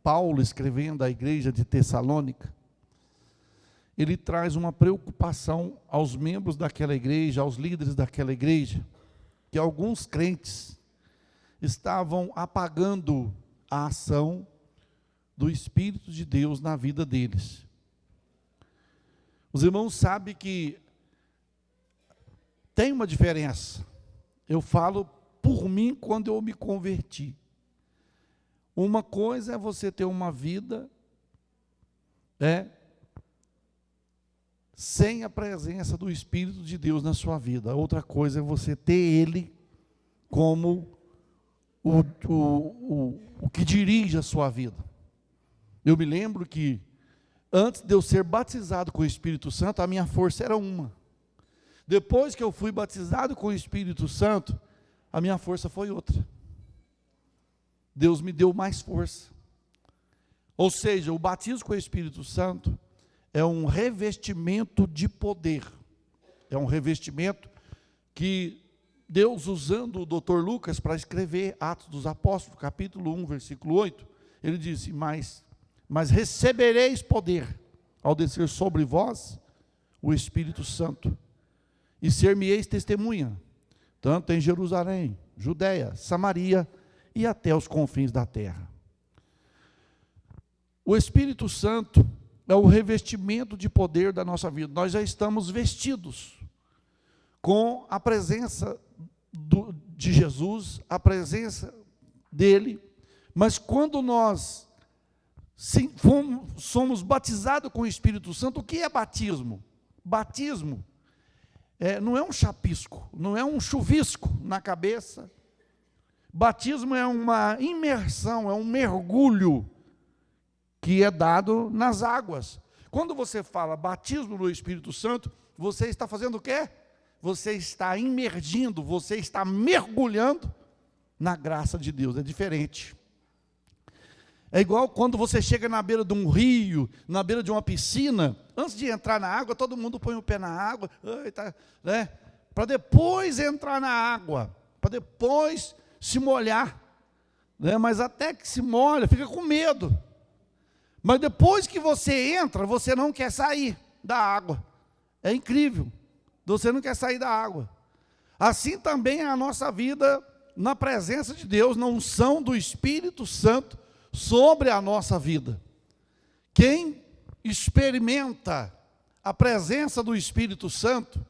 Paulo, escrevendo à igreja de Tessalônica, ele traz uma preocupação aos membros daquela igreja, aos líderes daquela igreja, que alguns crentes estavam apagando a ação do Espírito de Deus na vida deles. Os irmãos sabem que tem uma diferença. Eu falo por mim quando eu me converti. Uma coisa é você ter uma vida sem a presença do Espírito de Deus na sua vida. Outra coisa é você ter Ele como o que dirige a sua vida. Eu me lembro que antes de eu ser batizado com o Espírito Santo, a minha força era uma. Depois que eu fui batizado com o Espírito Santo, a minha força foi outra. Deus me deu mais força. Ou seja, o batismo com o Espírito Santo é um revestimento de poder. É um revestimento que Deus, usando o Dr. Lucas para escrever Atos dos Apóstolos, capítulo 1, versículo 8, ele disse, mas recebereis poder ao descer sobre vós o Espírito Santo, e ser-me-eis testemunha, tanto em Jerusalém, Judeia, Samaria e até os confins da terra. O Espírito Santo é o revestimento de poder da nossa vida. Nós já estamos vestidos com a presença de Jesus, a presença dele, mas quando nós somos batizados com o Espírito Santo, o que é batismo? Batismo não é um chapisco, não é um chuvisco na cabeça. Batismo é uma imersão, é um mergulho que é dado nas águas. Quando você fala batismo no Espírito Santo, você está fazendo o quê? Você está imergindo, você está mergulhando na graça de Deus. É diferente. É igual quando você chega na beira de um rio, na beira de uma piscina, antes de entrar na água, todo mundo põe o pé na água, né? Para depois entrar na água, para depois se molhar, né? Mas até que se molha, fica com medo. Mas depois que você entra, você não quer sair da água. É incrível. Você não quer sair da água. Assim também é a nossa vida na presença de Deus, na unção do Espírito Santo sobre a nossa vida. Quem experimenta a presença do Espírito Santo,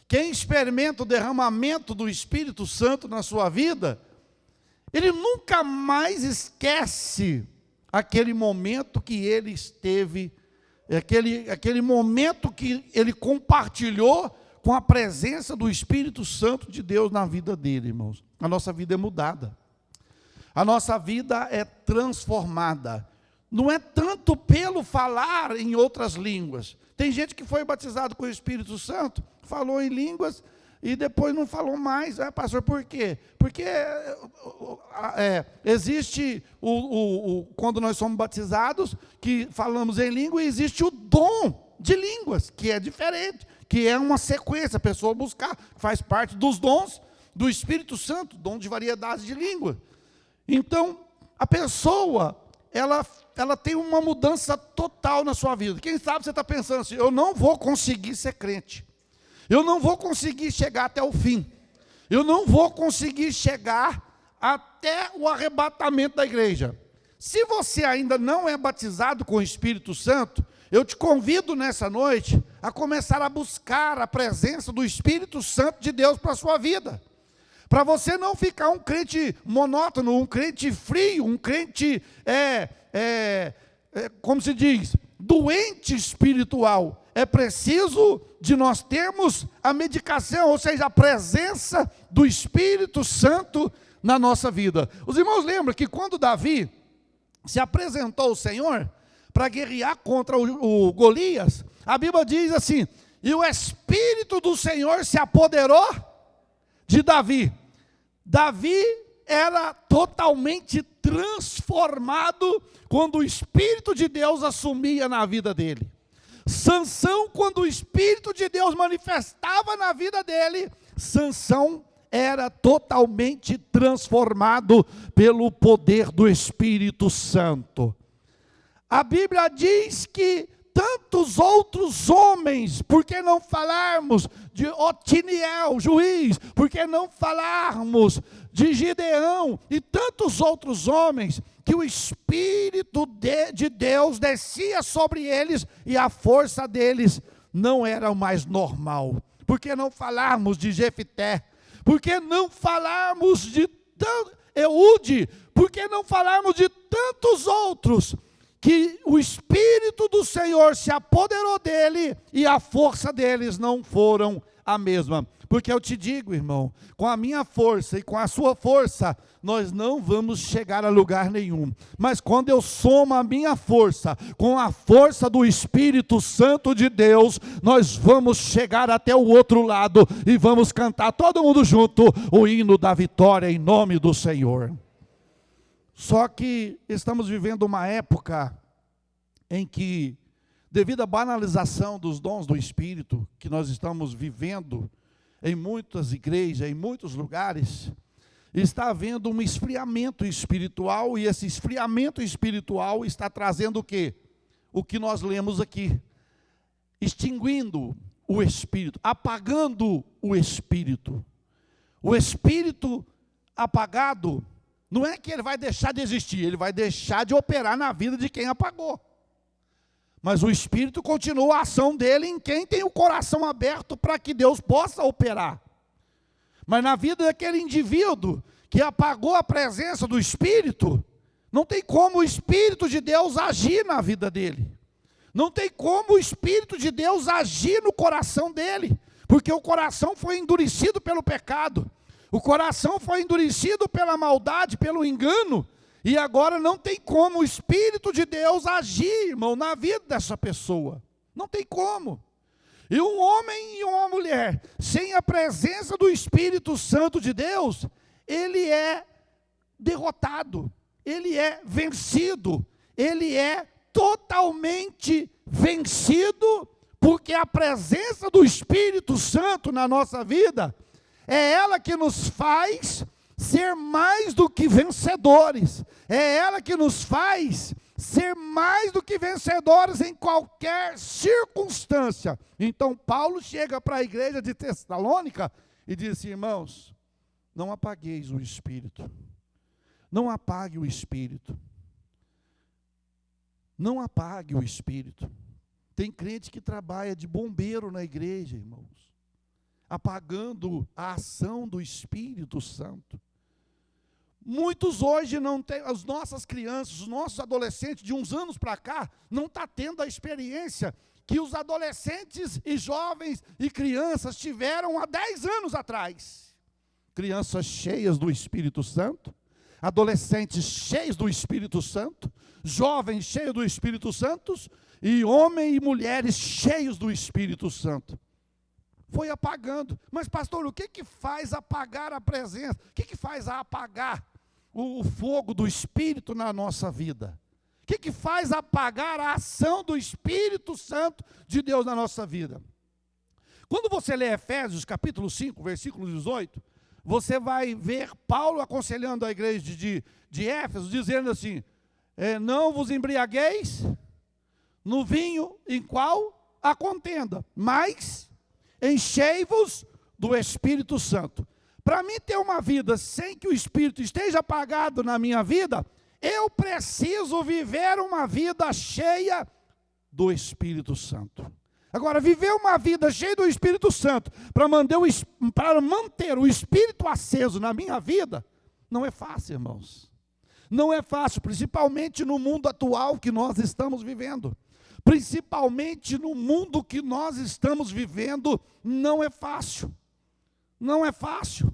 quem experimenta o derramamento do Espírito Santo na sua vida, ele nunca mais esquece aquele momento que ele esteve, aquele momento que ele compartilhou com a presença do Espírito Santo de Deus na vida dele, irmãos. A nossa vida é mudada. A nossa vida é transformada. Não é tanto pelo falar em outras línguas. Tem gente que foi batizado com o Espírito Santo, falou em línguas e depois não falou mais. Pastor, por quê? Porque existe, quando nós somos batizados, que falamos em língua, existe o dom de línguas, que é diferente, que é uma sequência, a pessoa buscar, faz parte dos dons do Espírito Santo, dom de variedade de língua. Então, a pessoa, ela tem uma mudança total na sua vida. Quem sabe você está pensando assim, eu não vou conseguir ser crente. Eu não vou conseguir chegar até o fim. Eu não vou conseguir chegar até o arrebatamento da igreja. Se você ainda não é batizado com o Espírito Santo, eu te convido nessa noite a começar a buscar a presença do Espírito Santo de Deus para a sua vida. Para você não ficar um crente monótono, um crente frio, um crente, como se diz, doente espiritual. É preciso de nós termos a medicação, ou seja, a presença do Espírito Santo na nossa vida. Os irmãos lembram que quando Davi se apresentou ao Senhor para guerrear contra o Golias, a Bíblia diz assim, e o Espírito do Senhor se apoderou de Davi. Davi era totalmente transformado quando o Espírito de Deus assumia na vida dele. Sansão, quando o Espírito de Deus manifestava na vida dele, Sansão era totalmente transformado pelo poder do Espírito Santo. A Bíblia diz que tantos outros homens, por que não falarmos de Otiniel, juiz, por que não falarmos de Gideão e tantos outros homens, que o Espírito de Deus descia sobre eles e a força deles não era o mais normal. Por que não falarmos de Jefté? Por que não falarmos de Eude? Por que não falarmos de tantos outros que o Espírito do Senhor se apoderou dele e a força deles não foram a mesma? Porque eu te digo, irmão, com a minha força e com a sua força, nós não vamos chegar a lugar nenhum. Mas quando eu somo a minha força com a força do Espírito Santo de Deus, nós vamos chegar até o outro lado e vamos cantar todo mundo junto o hino da vitória em nome do Senhor. Só que estamos vivendo uma época em que, devido à banalização dos dons do Espírito que nós estamos vivendo em muitas igrejas, em muitos lugares, está havendo um esfriamento espiritual, e esse esfriamento espiritual está trazendo o quê? O que nós lemos aqui, extinguindo o Espírito, apagando o Espírito. O Espírito apagado, não é que ele vai deixar de existir, ele vai deixar de operar na vida de quem apagou. Mas o Espírito continua a ação dele em quem tem o coração aberto para que Deus possa operar. Mas na vida daquele indivíduo que apagou a presença do Espírito, não tem como o Espírito de Deus agir na vida dele. Não tem como o Espírito de Deus agir no coração dele, porque o coração foi endurecido pelo pecado. O coração foi endurecido pela maldade, pelo engano. E agora não tem como o Espírito de Deus agir, irmão, na vida dessa pessoa. Não tem como. E um homem e uma mulher, sem a presença do Espírito Santo de Deus, ele é derrotado, ele é vencido, ele é totalmente vencido, porque a presença do Espírito Santo na nossa vida, é ela que nos faz ser mais do que vencedores, é ela que nos faz ser mais do que vencedores em qualquer circunstância. Então Paulo chega para a igreja de Tessalônica e diz assim: irmãos, não apagueis o Espírito, não apague o Espírito, não apague o Espírito. Tem crente que trabalha de bombeiro na igreja, irmãos, apagando a ação do Espírito Santo. Muitos hoje não têm, as nossas crianças, os nossos adolescentes de uns anos para cá, não estão tendo a experiência que os adolescentes e jovens e crianças tiveram há 10 anos atrás. Crianças cheias do Espírito Santo, adolescentes cheios do Espírito Santo, jovens cheios do Espírito Santo, e homens e mulheres cheios do Espírito Santo. Foi apagando. Mas pastor, o que faz apagar a presença? O que faz apagar o fogo do Espírito na nossa vida? O que faz apagar a ação do Espírito Santo de Deus na nossa vida? Quando você lê Efésios capítulo 5, versículo 18, você vai ver Paulo aconselhando a igreja de Éfeso, dizendo assim: não vos embriagueis no vinho em qual há contenda, mas enchei-vos do Espírito Santo. Para mim ter uma vida sem que o Espírito esteja apagado na minha vida, eu preciso viver uma vida cheia do Espírito Santo. Agora, viver uma vida cheia do Espírito Santo, para manter o Espírito aceso na minha vida, não é fácil, irmãos. Não é fácil, principalmente no mundo atual que nós estamos vivendo. Principalmente no mundo que nós estamos vivendo, não é fácil. Não é fácil.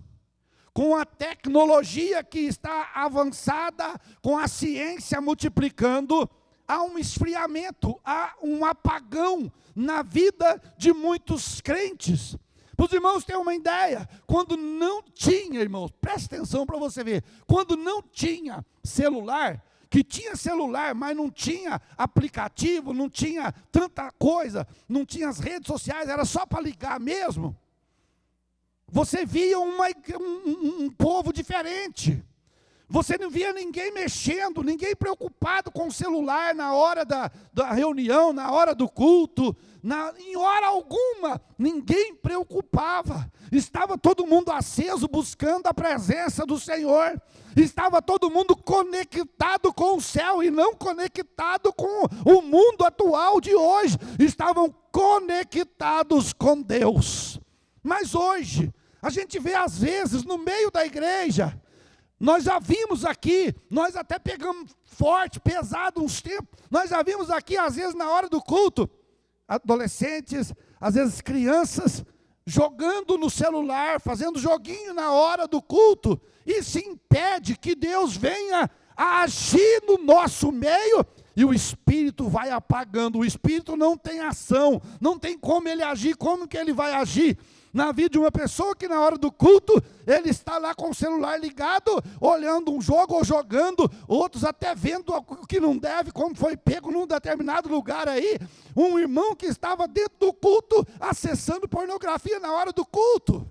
Com a tecnologia que está avançada, com a ciência multiplicando, há um esfriamento, há um apagão na vida de muitos crentes. Para os irmãos terem uma ideia, quando não tinha, irmãos, presta atenção para você ver, quando não tinha celular, que tinha celular, mas não tinha aplicativo, não tinha tanta coisa, não tinha as redes sociais, era só para ligar mesmo. Você via um povo diferente. Você não via ninguém mexendo, ninguém preocupado com o celular na hora da reunião, na hora do culto, em hora alguma, ninguém preocupava. Estava todo mundo aceso, buscando a presença do Senhor. Estava todo mundo conectado com o céu e não conectado com o mundo atual de hoje. Estavam conectados com Deus. Mas hoje, a gente vê às vezes no meio da igreja, nós já vimos aqui, nós até pegamos forte, pesado uns tempos, nós já vimos aqui às vezes na hora do culto, adolescentes, às vezes crianças, jogando no celular, fazendo joguinho na hora do culto. Isso impede que Deus venha a agir no nosso meio, e o Espírito vai apagando. O Espírito não tem ação, não tem como ele agir. Como que ele vai agir na vida de uma pessoa que na hora do culto, ele está lá com o celular ligado, olhando um jogo ou jogando, outros até vendo o que não deve, como foi pego num determinado lugar aí, um irmão que estava dentro do culto, acessando pornografia na hora do culto.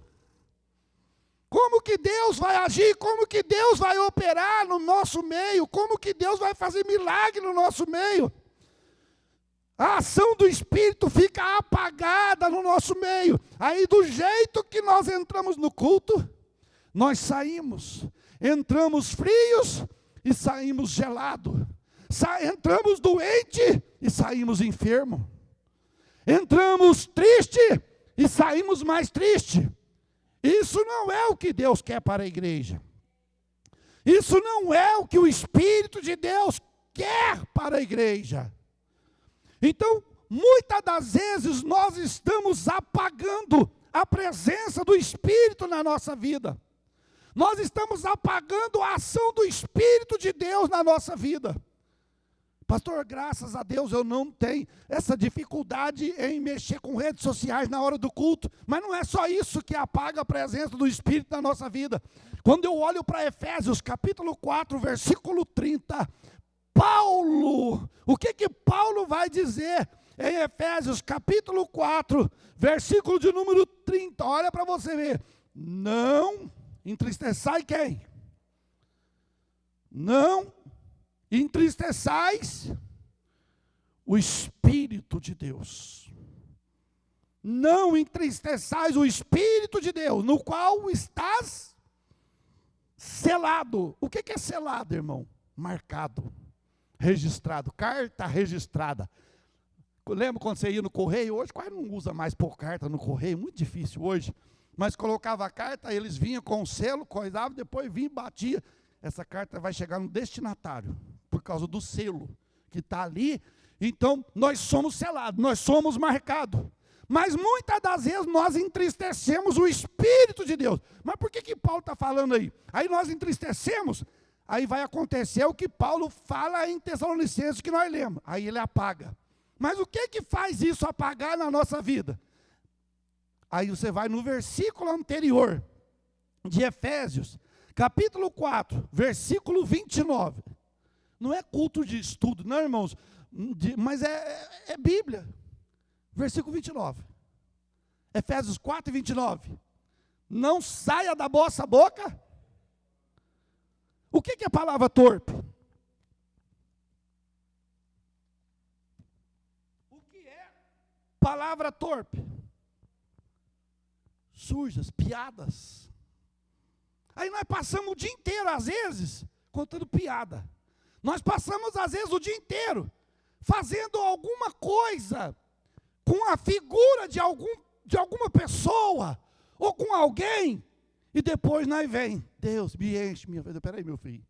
Como que Deus vai agir? Como que Deus vai operar no nosso meio? Como que Deus vai fazer milagre no nosso meio? A ação do Espírito fica apagada no nosso meio. Aí do jeito que nós entramos no culto, nós saímos. Entramos frios e saímos gelados. Entramos doente e saímos enfermos. Entramos triste e saímos mais triste. Isso não é o que Deus quer para a igreja. Isso não é o que o Espírito de Deus quer para a igreja. Então, muitas das vezes nós estamos apagando a presença do Espírito na nossa vida. Nós estamos apagando a ação do Espírito de Deus na nossa vida. Pastor, graças a Deus eu não tenho essa dificuldade em mexer com redes sociais na hora do culto. Mas não é só isso que apaga a presença do Espírito na nossa vida. Quando eu olho para Efésios capítulo 4, versículo 30, Paulo, o que Paulo vai dizer em Efésios capítulo 4, versículo de número 30? Olha para você ver. Não entristeçai quem? Não entristeçais o Espírito de Deus. Não entristeçais o Espírito de Deus, no qual estás selado. O que é selado, irmão? Marcado, registrado, carta registrada. Lembra quando você ia no correio? Hoje quase não usa mais pôr carta no correio, muito difícil hoje. Mas colocava a carta, eles vinham com o selo, coisava, depois vinha e batia. Essa carta vai chegar no destinatário, por causa do selo que está ali. Então, nós somos selados, nós somos marcados. Mas muitas das vezes nós entristecemos o Espírito de Deus. Mas por que Paulo está falando aí? Aí nós entristecemos, aí vai acontecer o que Paulo fala em Tessalonicenses que nós lemos. Aí ele apaga. Mas o que faz isso apagar na nossa vida? Aí você vai no versículo anterior de Efésios, capítulo 4, versículo 29. Não é culto de estudo, não, irmãos, mas é Bíblia. Versículo 29. Efésios 4, 29. Não saia da vossa boca. O que é a palavra torpe? O que é palavra torpe? Sujas, piadas. Aí nós passamos o dia inteiro, às vezes, contando piada. Nós passamos, às vezes, o dia inteiro fazendo alguma coisa com a figura de alguma pessoa ou com alguém, e depois nós vem, Deus me enche, minha vida. Peraí, meu filho,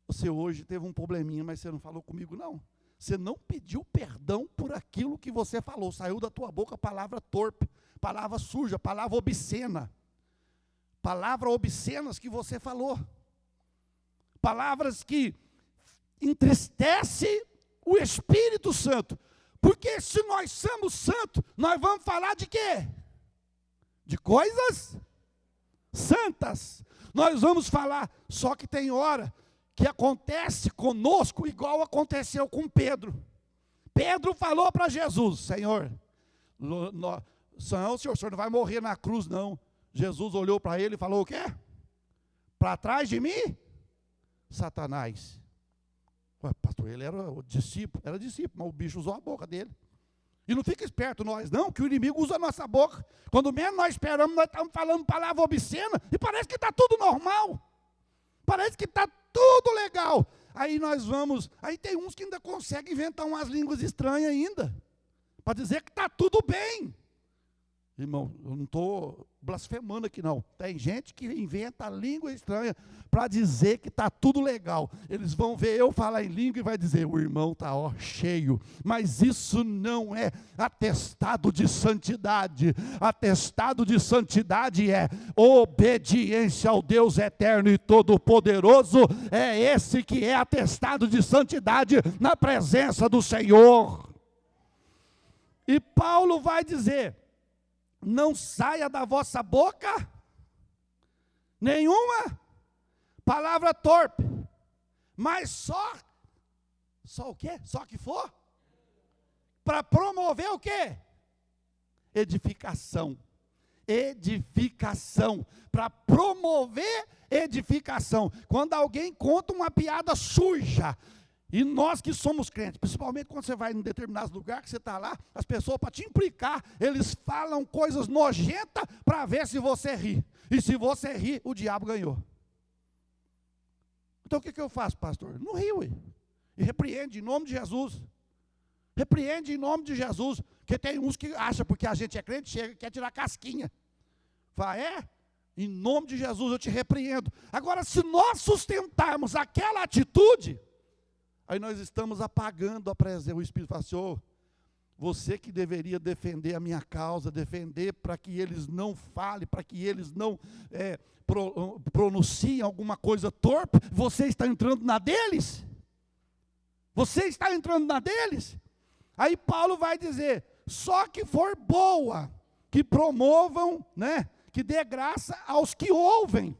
você hoje teve um probleminha, mas você não falou comigo, não. Você não pediu perdão por aquilo que você falou. Saiu da tua boca palavra torpe, palavra suja, palavra obscena. Palavras obscenas que você falou. Palavras que entristecem o Espírito Santo. Porque se nós somos santos, nós vamos falar de quê? De coisas santas. Nós vamos falar, só que tem hora que acontece conosco igual aconteceu com Pedro. Pedro falou para Jesus, Senhor, não, o senhor não vai morrer na cruz, não. Jesus olhou para ele e falou o quê? Para trás de mim? Satanás? Ué, pastor, ele era o discípulo, mas o bicho usou a boca dele. E não fica esperto nós, não, que o inimigo usa a nossa boca. Quando menos nós esperamos, nós estamos falando palavra obscena, e parece que está tudo normal. Parece que está tudo legal. Aí nós vamos, aí tem uns que ainda conseguem inventar umas línguas estranhas ainda, para dizer que está tudo bem. Irmão, eu não estou blasfemando aqui não. Tem gente que inventa língua estranha para dizer que está tudo legal. Eles vão ver eu falar em língua e vai dizer, o irmão está cheio. Mas isso não é atestado de santidade. Atestado de santidade é obediência ao Deus eterno e todo-poderoso. É esse que é atestado de santidade na presença do Senhor. E Paulo vai dizer, não saia da vossa boca nenhuma palavra torpe, mas só o quê? Só que for para promover o quê? Edificação. Edificação, para promover edificação. Quando alguém conta uma piada suja, e nós que somos crentes, principalmente quando você vai em determinados lugares que você está lá, as pessoas, para te implicar, eles falam coisas nojentas para ver se você ri. E se você ri, o diabo ganhou. Então o que eu faço, pastor? Não rio, e repreende em nome de Jesus. Repreende em nome de Jesus. Porque tem uns que acham, porque a gente é crente, chega e quer tirar casquinha. Fala, em nome de Jesus eu te repreendo. Agora, se nós sustentarmos aquela atitude, aí nós estamos apagando a presença. O Espírito fala, Senhor, você que deveria defender a minha causa, defender para que eles não falem, para que eles não pronunciem alguma coisa torpe, você está entrando na deles? Você está entrando na deles? Aí Paulo vai dizer, só que for boa, que promovam, que dê graça aos que ouvem.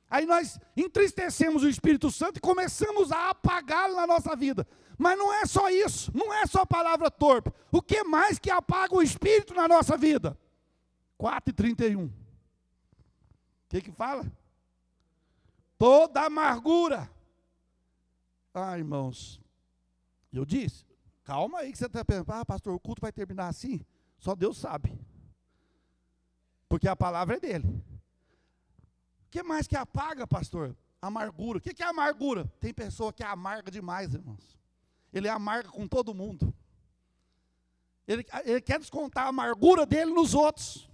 Aí nós entristecemos o Espírito Santo e começamos a apagá-lo na nossa vida. Mas não é só isso, não é só palavra torpe. O que mais que apaga o Espírito na nossa vida? 4:31. O que fala? Toda amargura. Irmãos, eu disse, calma aí que você está pensando, pastor, o culto vai terminar assim? Só Deus sabe. Porque a palavra é dele. O que mais que apaga, pastor? Amargura. O que é amargura? Tem pessoa que é amarga demais, irmãos. Ele é amarga com todo mundo. Ele quer descontar a amargura dele nos outros.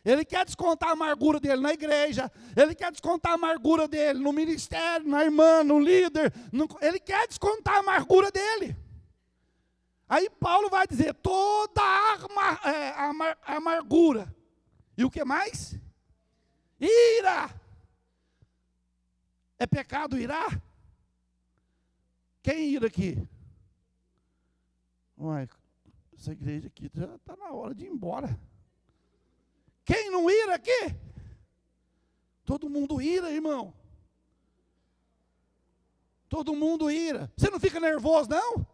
Ele quer descontar a amargura dele na igreja. Ele quer descontar a amargura dele no ministério, na irmã, no líder. Ele quer descontar a amargura dele. Aí Paulo vai dizer, toda amargura. E o que mais? Ira. É pecado irar? Quem ira aqui? Uai, essa igreja aqui já está na hora de ir embora. Quem não ira aqui? Todo mundo ira, irmão. Todo mundo ira. Você não fica nervoso, não?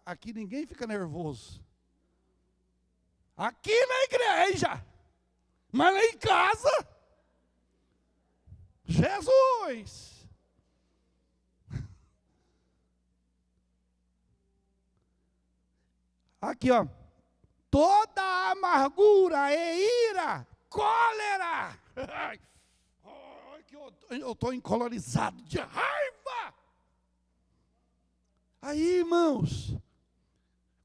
Aqui ninguém fica nervoso. Aqui na igreja. Mas lá em casa, Jesus. Aqui, ó. Toda amargura e ira, cólera. Ai, que eu estou encolorizado de raiva. Aí, irmãos,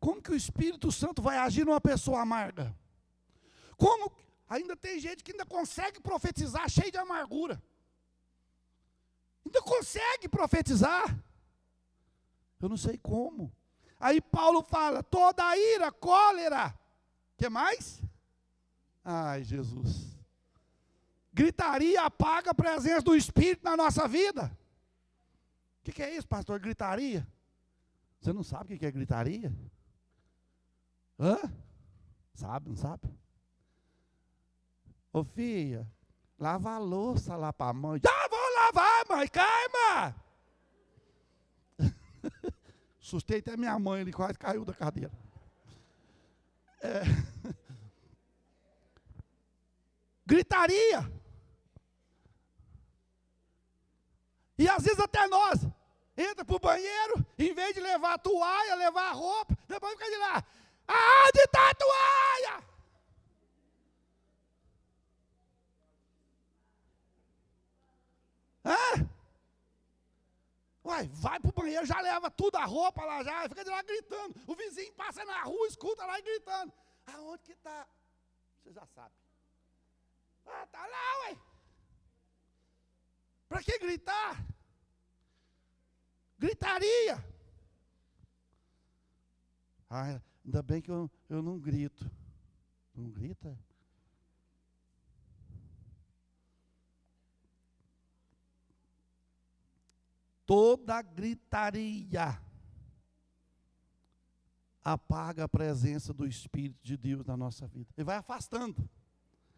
como que o Espírito Santo vai agir numa pessoa amarga? Como? Ainda tem gente que ainda consegue profetizar cheio de amargura. Ainda consegue profetizar. Eu não sei como. Aí Paulo fala, toda ira, cólera. O que mais? Ai, Jesus. Gritaria apaga a presença do Espírito na nossa vida. O que é isso, pastor? Gritaria? Você não sabe o que é gritaria? Hã? Sabe, não sabe? Ô filha, lava a louça lá para a mãe. Já vou lavar, mãe, calma! Assustei até minha mãe, ele quase caiu da cadeira. Gritaria. vezes até nós, entra para o banheiro, em vez de levar a toalha, levar a roupa, depois fica de lá, aonde está a toalha? Hã? Uai, vai para o banheiro, já leva tudo, a roupa lá já, fica de lá gritando. O vizinho passa na rua, escuta lá e gritando. Aonde que está? Você já sabe. Ah, está lá, ué. Para que gritar? Gritaria. Ah, ainda bem que eu não grito. Não grita? Toda gritaria apaga a presença do Espírito de Deus na nossa vida. Ele vai afastando.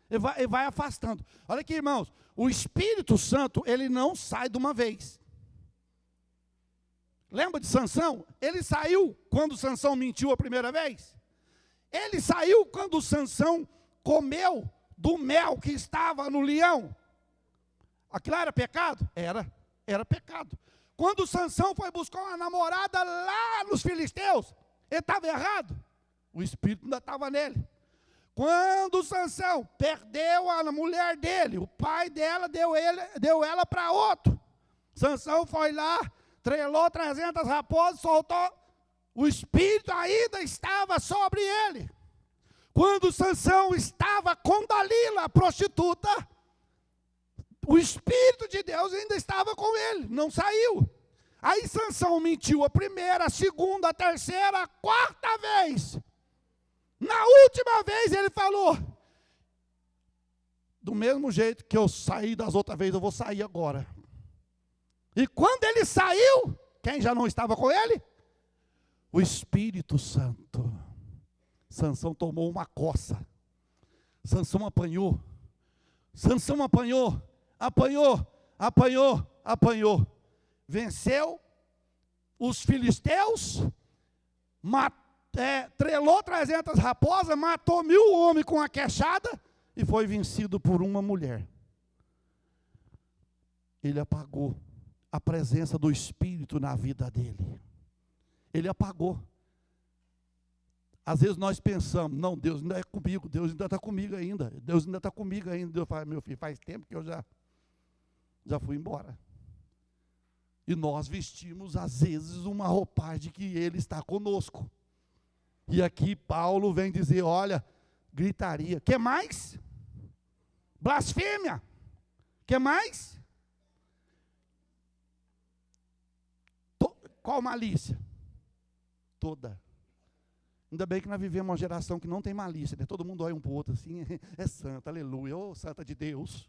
Ele vai afastando. Olha aqui, irmãos. O Espírito Santo, ele não sai de uma vez. Lembra de Sansão? Ele saiu quando Sansão mentiu a primeira vez? Ele saiu quando Sansão comeu do mel que estava no leão. Aquilo era pecado? Era pecado. Quando Sansão foi buscar uma namorada lá nos filisteus, ele estava errado? O Espírito ainda estava nele. Quando Sansão perdeu a mulher dele, o pai dela deu ela para outro. Sansão foi lá, trelou 300 raposas, soltou. O Espírito ainda estava sobre ele. Quando Sansão estava com Dalila, a prostituta, o Espírito de Deus ainda estava com ele, não saiu. Aí Sansão mentiu a primeira, a segunda, a terceira, a quarta vez. Na última vez ele falou, do mesmo jeito que eu saí das outras vezes, eu vou sair agora. E quando ele saiu, quem já não estava com ele? O Espírito Santo. Sansão tomou uma coça. Sansão apanhou. Sansão apanhou. Apanhou. Venceu os filisteus, trelou 300 raposas, matou 1000 homens com a queixada e foi vencido por uma mulher. Ele apagou a presença do Espírito na vida dele. Ele apagou. Às vezes nós pensamos, não, Deus ainda é comigo, Deus ainda está comigo ainda. Deus fala, meu filho, faz tempo que eu já fui embora. E nós vestimos, às vezes, uma roupagem de que Ele está conosco. E aqui Paulo vem dizer, olha, gritaria. Que mais? Blasfêmia. Que mais? Qual malícia? Toda. Ainda bem que nós vivemos uma geração que não tem malícia, né? Todo mundo olha um para o outro assim, é santa, aleluia, ô santa de Deus.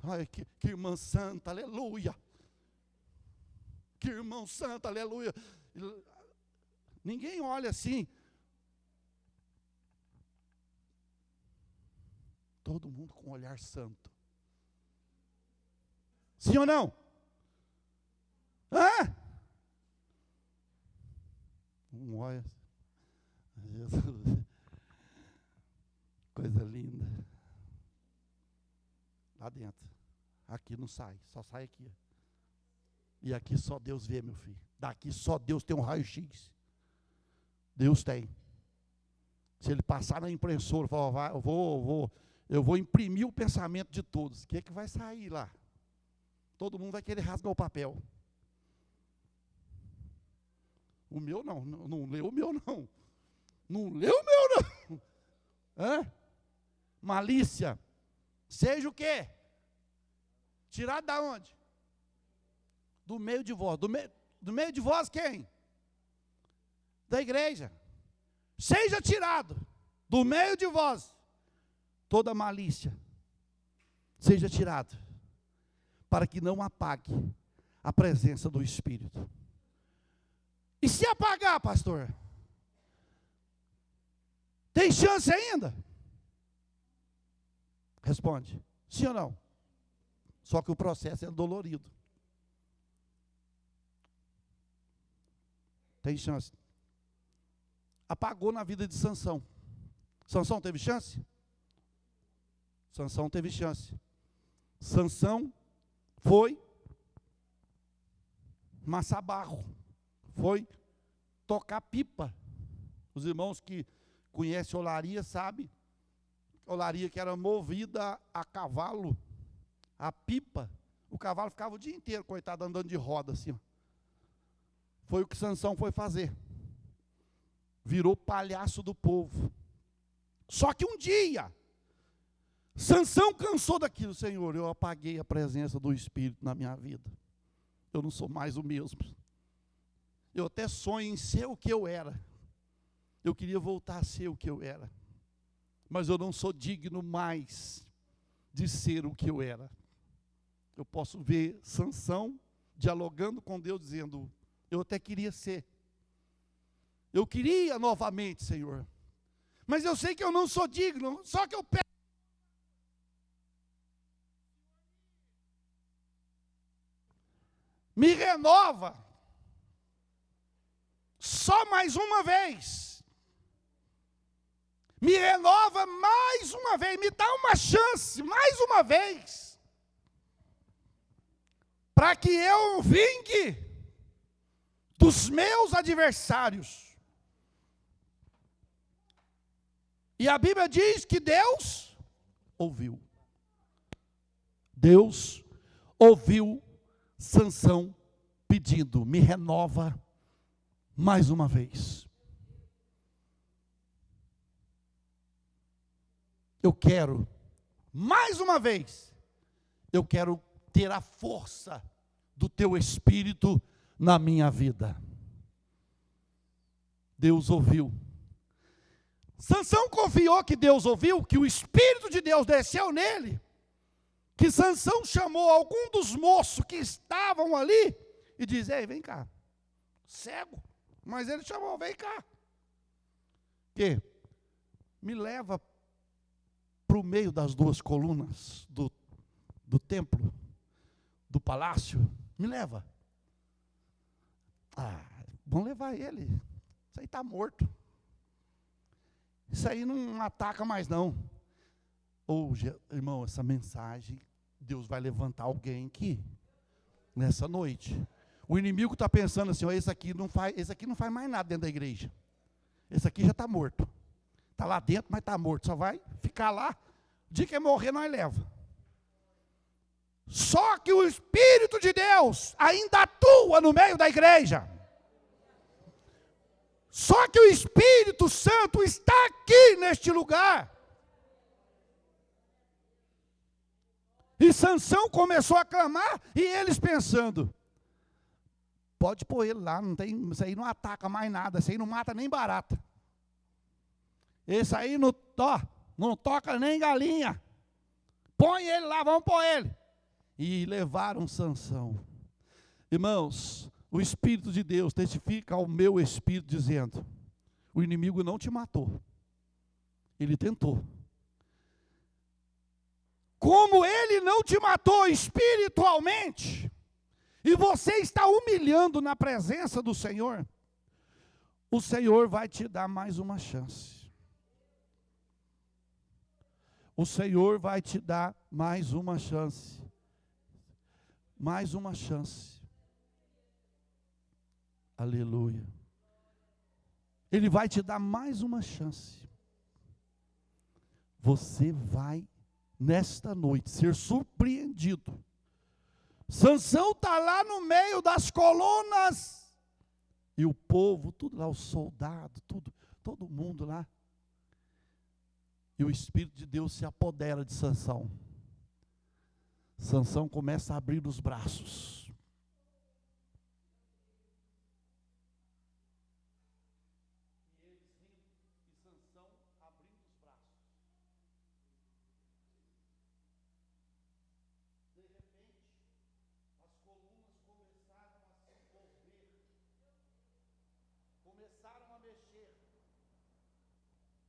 Ai, que irmã santa, aleluia. Que irmão santo, aleluia. Ninguém olha assim. Todo mundo com um olhar santo. Sim ou não? Hã? Um olha. Jesus. Coisa linda. Lá dentro. Aqui não sai, só sai aqui. E aqui só Deus vê, meu filho. Daqui só Deus tem um raio-x. Deus tem. Se ele passar na impressora, falar, eu vou imprimir o pensamento de todos. O que é que vai sair lá? Todo mundo vai querer rasgar o papel. O meu não leu o meu não. Não leu o meu não. Hã? Malícia. Seja o quê? Tirado da onde? Do meio de vós. Do meio de vós quem? Da igreja. Seja tirado do meio de vós toda malícia. Seja tirado. Para que não apague a presença do Espírito. E se apagar, pastor? Tem chance ainda? Responde. Sim ou não? Só que o processo é dolorido. Tem chance. Apagou na vida de Sansão. Sansão teve chance? Sansão teve chance. Sansão foi amassar barro, foi tocar pipa. Os irmãos que conhecem olaria sabem, olaria que era movida a cavalo, a pipa, o cavalo ficava o dia inteiro, coitado, andando de roda assim, ó. Foi o que Sansão foi fazer. Virou palhaço do povo. Só que um dia, Sansão cansou daquilo. Senhor, eu apaguei a presença do Espírito na minha vida. Eu não sou mais o mesmo. Eu até sonho em ser o que eu era. Eu queria voltar a ser o que eu era. Mas eu não sou digno mais de ser o que eu era. Eu posso ver Sansão dialogando com Deus, dizendo, eu até queria ser. Eu queria novamente, Senhor. Mas eu sei que eu não sou digno, só que eu peço. Me renova. Só mais uma vez. Me renova mais uma vez. Me dá uma chance, mais uma vez. Para que eu vingue dos meus adversários. E a Bíblia diz que Deus ouviu. Deus ouviu Sansão pedindo, me renova mais uma vez. Eu quero, mais uma vez, eu quero ter a força do teu Espírito na minha vida. Deus ouviu. Sansão confiou que Deus ouviu, que o Espírito de Deus desceu nele, que Sansão chamou algum dos moços que estavam ali e disse, ei, vem cá, cego, mas ele chamou, vem cá, que me leva para o meio das duas colunas do templo, do palácio, me leva. Vamos levar ele, isso aí está morto. Isso aí não ataca mais não. Irmão, essa mensagem, Deus vai levantar alguém aqui, nessa noite. O inimigo está pensando assim, esse aqui não faz mais nada dentro da igreja. Esse aqui já está morto. Está lá dentro, mas está morto. Só vai ficar lá, o dia que morrer nós leva. Só que o Espírito de Deus ainda atua no meio da igreja. Só que o Espírito Santo está aqui neste lugar. E Sansão começou a clamar, e eles pensando, pode pôr ele lá, não tem, isso aí não ataca mais nada, isso aí não mata nem barata. Esse aí não toca nem galinha. Põe ele lá, vamos pôr ele. E levaram Sansão. Irmãos, o Espírito de Deus testifica ao meu espírito dizendo, o inimigo não te matou, ele tentou. Como ele não te matou espiritualmente, e você está humilhando na presença do Senhor, o Senhor vai te dar mais uma chance. O Senhor vai te dar mais uma chance. Mais uma chance. Aleluia. Ele vai te dar mais uma chance. Você vai, nesta noite, ser surpreendido. Sansão está lá no meio das colunas. E o povo, tudo lá, os soldados, todo mundo lá. E o Espírito de Deus se apodera de Sansão. Sansão começa a abrir os braços. E eles rindo, e Sansão abrindo os braços. De repente, as colunas começaram a se mover. Começaram a mexer.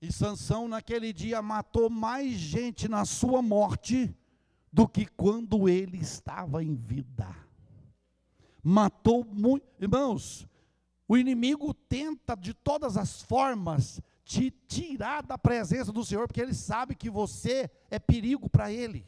E Sansão naquele dia matou mais gente na sua morte do que quando ele estava em vida. Matou muito. Irmãos, o inimigo tenta de todas as formas te tirar da presença do Senhor, porque ele sabe que você é perigo para ele.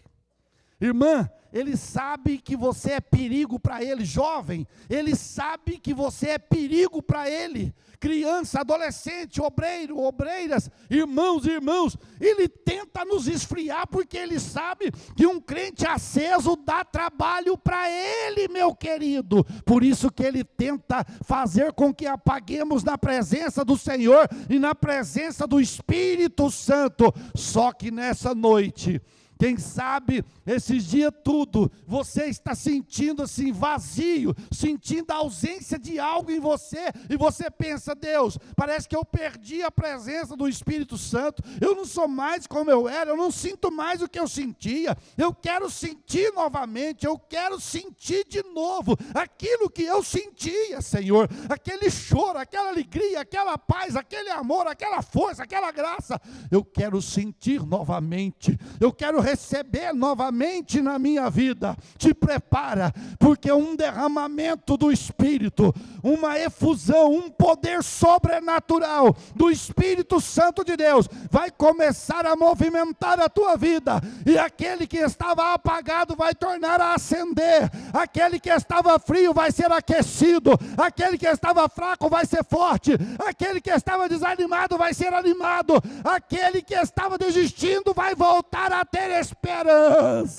Irmã, ele sabe que você é perigo para ele. Jovem, ele sabe que você é perigo para ele. Criança, adolescente, obreiro, obreiras, irmãos, ele tenta nos esfriar porque ele sabe que um crente aceso dá trabalho para ele, meu querido. Por isso que ele tenta fazer com que apaguemos na presença do Senhor e na presença do Espírito Santo. Só que nessa noite, quem sabe, esses dias tudo, você está sentindo assim vazio, sentindo a ausência de algo em você, e você pensa, Deus, parece que eu perdi a presença do Espírito Santo, eu não sou mais como eu era, eu não sinto mais o que eu sentia, eu quero sentir novamente, eu quero sentir de novo aquilo que eu sentia, Senhor, aquele choro, aquela alegria, aquela paz, aquele amor, aquela força, aquela graça, eu quero sentir novamente, eu quero receber novamente na minha vida. Te prepara, porque um derramamento do Espírito, uma efusão, um poder sobrenatural do Espírito Santo de Deus vai começar a movimentar a tua vida, e aquele que estava apagado vai tornar a acender, aquele que estava frio vai ser aquecido, aquele que estava fraco vai ser forte, aquele que estava desanimado vai ser animado, aquele que estava desistindo vai voltar a ter esperança.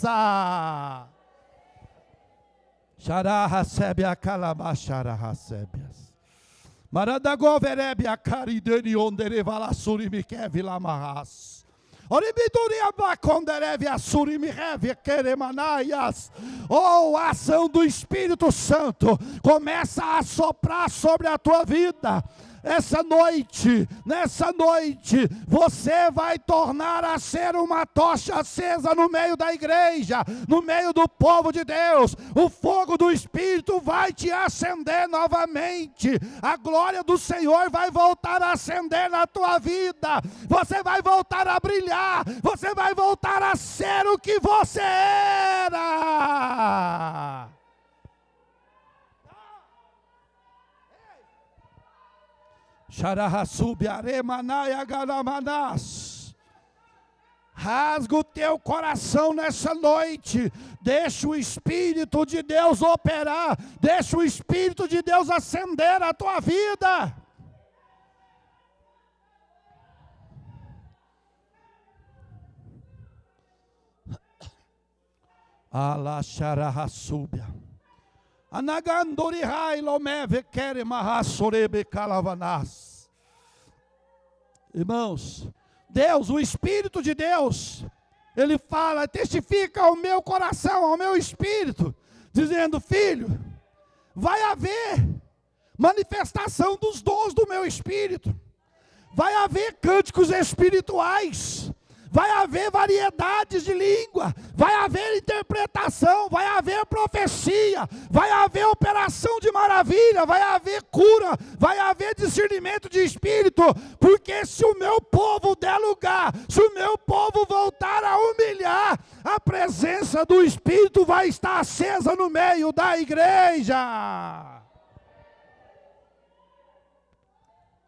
Xará recebe a calabachara recebias. Maradagoverebe a carideni ondere valassuri me queve lamarras. Oribiduria bacondereve assuri me reve queremanaias. Oh, a ação do Espírito Santo começa a soprar sobre a tua vida. Nessa noite, você vai tornar a ser uma tocha acesa no meio da igreja, no meio do povo de Deus. O fogo do Espírito vai te acender novamente. A glória do Senhor vai voltar a acender na tua vida. Você vai voltar a brilhar. Você vai voltar a ser o que você era. Rasga o teu coração nessa noite. Deixa o Espírito de Deus operar. Deixa o Espírito de Deus acender a tua vida. Alaxarahasúbia. Irmãos, Deus, o Espírito de Deus, Ele fala, testifica ao meu coração, ao meu espírito, dizendo, filho, vai haver manifestação dos dons do meu espírito, vai haver cânticos espirituais, vai haver variedades de língua, vai haver interpretação, vai haver profecia, vai haver operação de maravilha, vai haver cura, vai haver discernimento de espírito, porque se o meu povo der lugar, se o meu povo voltar a humilhar, a presença do Espírito vai estar acesa no meio da igreja.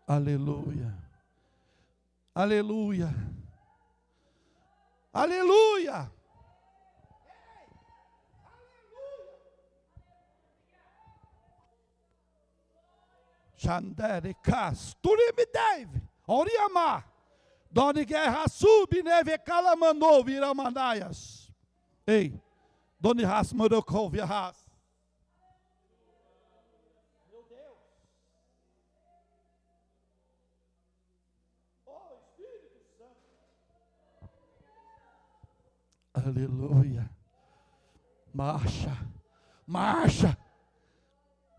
Aleluia, aleluia. Aleluia! Xandere cas, turimideve, oriama, doni guerra sub neve calamandou viramanaias. Ei, doni ras morocovia ras. Meu Deus! Oh, Espírito Santo! Aleluia. Marcha, marcha.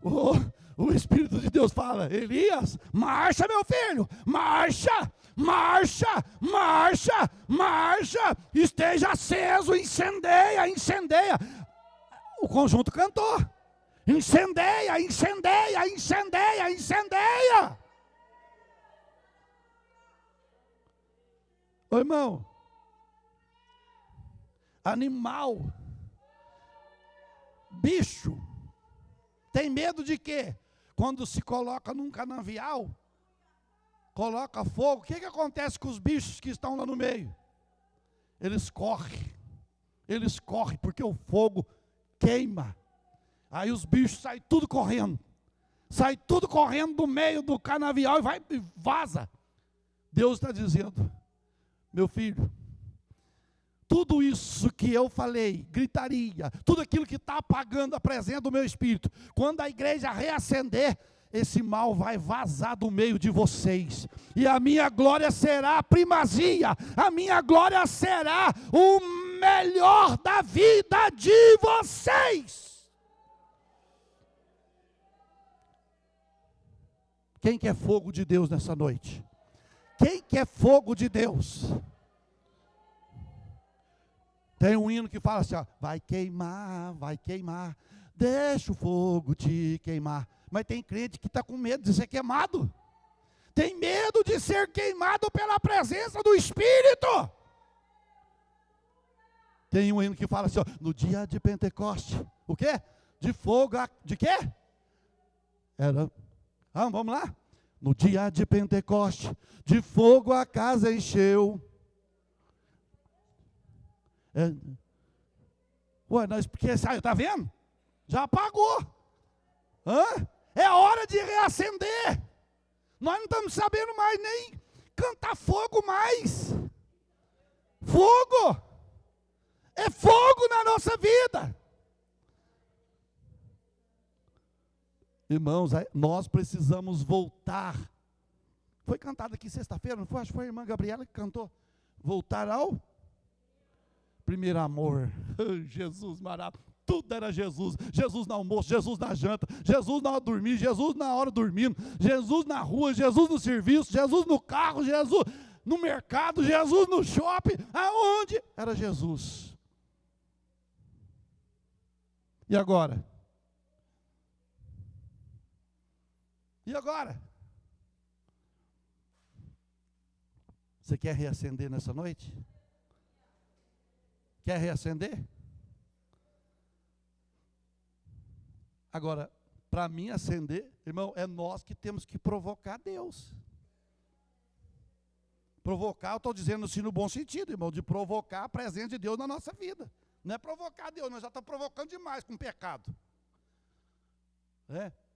Oh, o Espírito de Deus fala, Elias, marcha meu filho, marcha, marcha, marcha, marcha. Esteja aceso, incendeia, incendeia. O conjunto cantou. Incendeia, incendeia, incendeia, incendeia. Ô irmão, animal, bicho, tem medo de quê? Quando se coloca num canavial, coloca fogo, o que acontece com os bichos que estão lá no meio? Eles correm, eles correm, porque o fogo queima. Aí os bichos saem tudo correndo. Sai tudo correndo do meio do canavial e vaza. Deus está dizendo, meu filho, tudo isso que eu falei, gritaria, tudo aquilo que está apagando a presença do meu Espírito, quando a igreja reacender, esse mal vai vazar do meio de vocês, e a minha glória será a primazia, a minha glória será o melhor da vida de vocês. Quem quer fogo de Deus nessa noite? Quem quer fogo de Deus? Tem um hino que fala assim, ó, vai queimar, deixa o fogo te queimar. Mas tem crente que está com medo de ser queimado. Tem medo de ser queimado pela presença do Espírito. Tem um hino que fala assim, ó, no dia de Pentecoste, o quê? De fogo, de quê? Vamos lá? No dia de Pentecoste, de fogo a casa encheu. Porque saiu, está vendo? Já apagou. É hora de reacender. Nós não estamos sabendo mais nem cantar fogo mais. Fogo. É fogo na nossa vida. Irmãos, nós precisamos voltar. Foi cantado aqui sexta-feira, não foi? Acho que foi a irmã Gabriela que cantou. Voltar ao primeiro amor. Jesus maravilhoso. Tudo era Jesus. Jesus no almoço, Jesus na janta, Jesus na hora de dormir, Jesus na hora dormindo, Jesus na rua, Jesus no serviço, Jesus no carro, Jesus no mercado, Jesus no shopping. Aonde? Era Jesus. E agora? E agora? Você quer reacender nessa noite? Quer reacender? Agora, para mim acender, irmão, é nós que temos que provocar Deus. Provocar, eu estou dizendo assim no bom sentido, irmão, de provocar a presença de Deus na nossa vida. Não é provocar Deus, nós já estamos provocando demais com o pecado.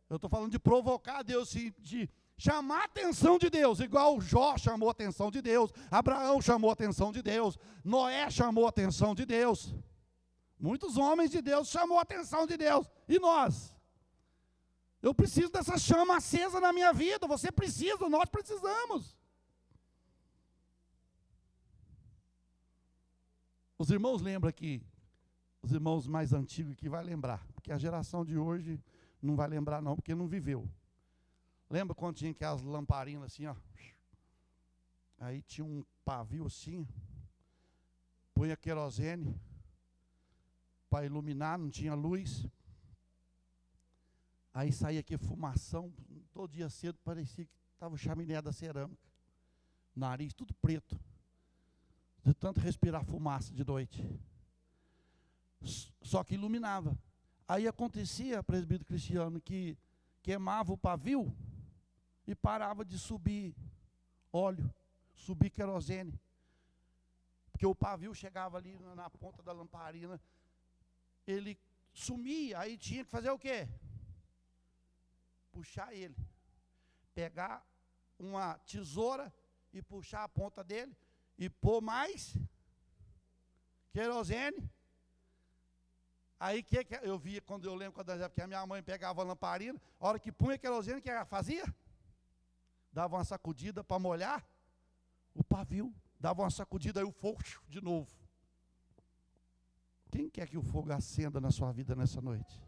Eu estou falando de provocar Deus, de chamar a atenção de Deus, igual Jó chamou a atenção de Deus, Abraão chamou a atenção de Deus, Noé chamou a atenção de Deus. Muitos homens de Deus chamou a atenção de Deus. E nós? Eu preciso dessa chama acesa na minha vida. Você precisa, nós precisamos. Os irmãos lembram que, os irmãos mais antigos que vai lembrar, porque a geração de hoje não vai lembrar não, porque não viveu. Lembra quando tinha aquelas lamparinas assim, ó? Aí tinha um pavio assim, punha querosene para iluminar, não tinha luz. Aí saía aqui fumação, todo dia cedo parecia que estava o chaminé da cerâmica. Nariz tudo preto, de tanto respirar fumaça de noite. Só que iluminava. Aí acontecia, presbítero Cristiano, que queimava o pavio e parava de subir óleo, subir querosene. Porque o pavio chegava ali na ponta da lamparina, ele sumia, aí tinha que fazer o quê? Puxar ele. Pegar uma tesoura e puxar a ponta dele e pôr mais querosene. Aí que eu via, quando eu lembro que a minha mãe pegava a lamparina, a hora que punha querosene, o que ela fazia? Dava uma sacudida para molhar o pavio. Dava uma sacudida, aí o fogo de novo. Quem quer que o fogo acenda na sua vida nessa noite?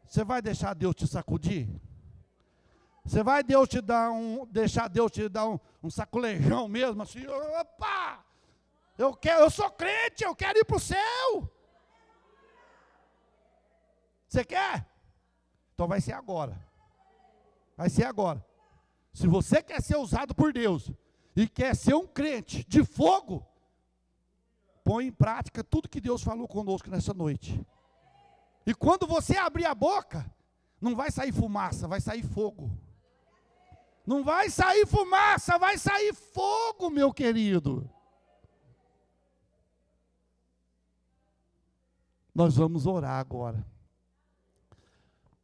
Você vai deixar Deus te sacudir? Você vai deixar Deus te dar um saculejão mesmo, assim, opa! Eu sou crente, eu quero ir para o céu. Você quer? Então vai ser agora. Vai ser agora. Se você quer ser usado por Deus e quer ser um crente de fogo, põe em prática tudo que Deus falou conosco nessa noite. E quando você abrir a boca, não vai sair fumaça, vai sair fogo. Não vai sair fumaça, vai sair fogo, meu querido. Nós vamos orar agora.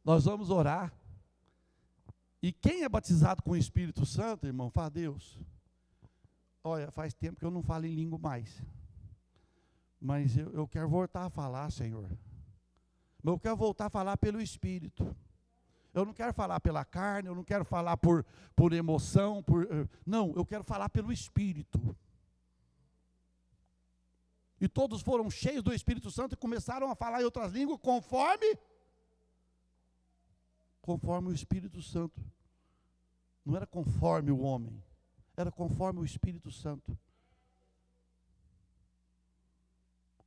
Nós vamos orar. E quem é batizado com o Espírito Santo, irmão, fala: Deus, olha, faz tempo que eu não falo em língua mais. Mas eu quero voltar a falar, Senhor. Mas eu quero voltar a falar pelo Espírito. Eu não quero falar pela carne, eu não quero falar por emoção, não, eu quero falar pelo Espírito. E todos foram cheios do Espírito Santo e começaram a falar em outras línguas conforme o Espírito Santo. Não era conforme o homem, era conforme o Espírito Santo.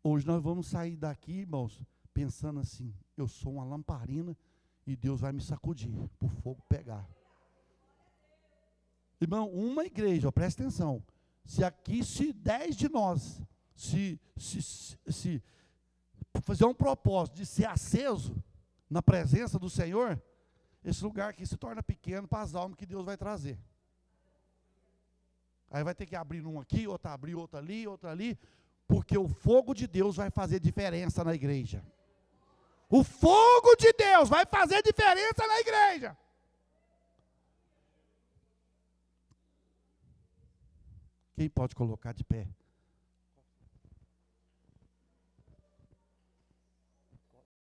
Hoje nós vamos sair daqui, irmãos, pensando assim: eu sou uma lamparina e Deus vai me sacudir para o fogo pegar. Irmão, uma igreja, ó, presta atenção, se 10 de nós, se fazer um propósito de ser aceso na presença do Senhor, esse lugar aqui se torna pequeno para as almas que Deus vai trazer. Aí vai ter que abrir um aqui, outro abrir, outro ali, porque o fogo de Deus vai fazer diferença na igreja. O fogo de Deus vai fazer diferença na igreja. Quem pode colocar de pé?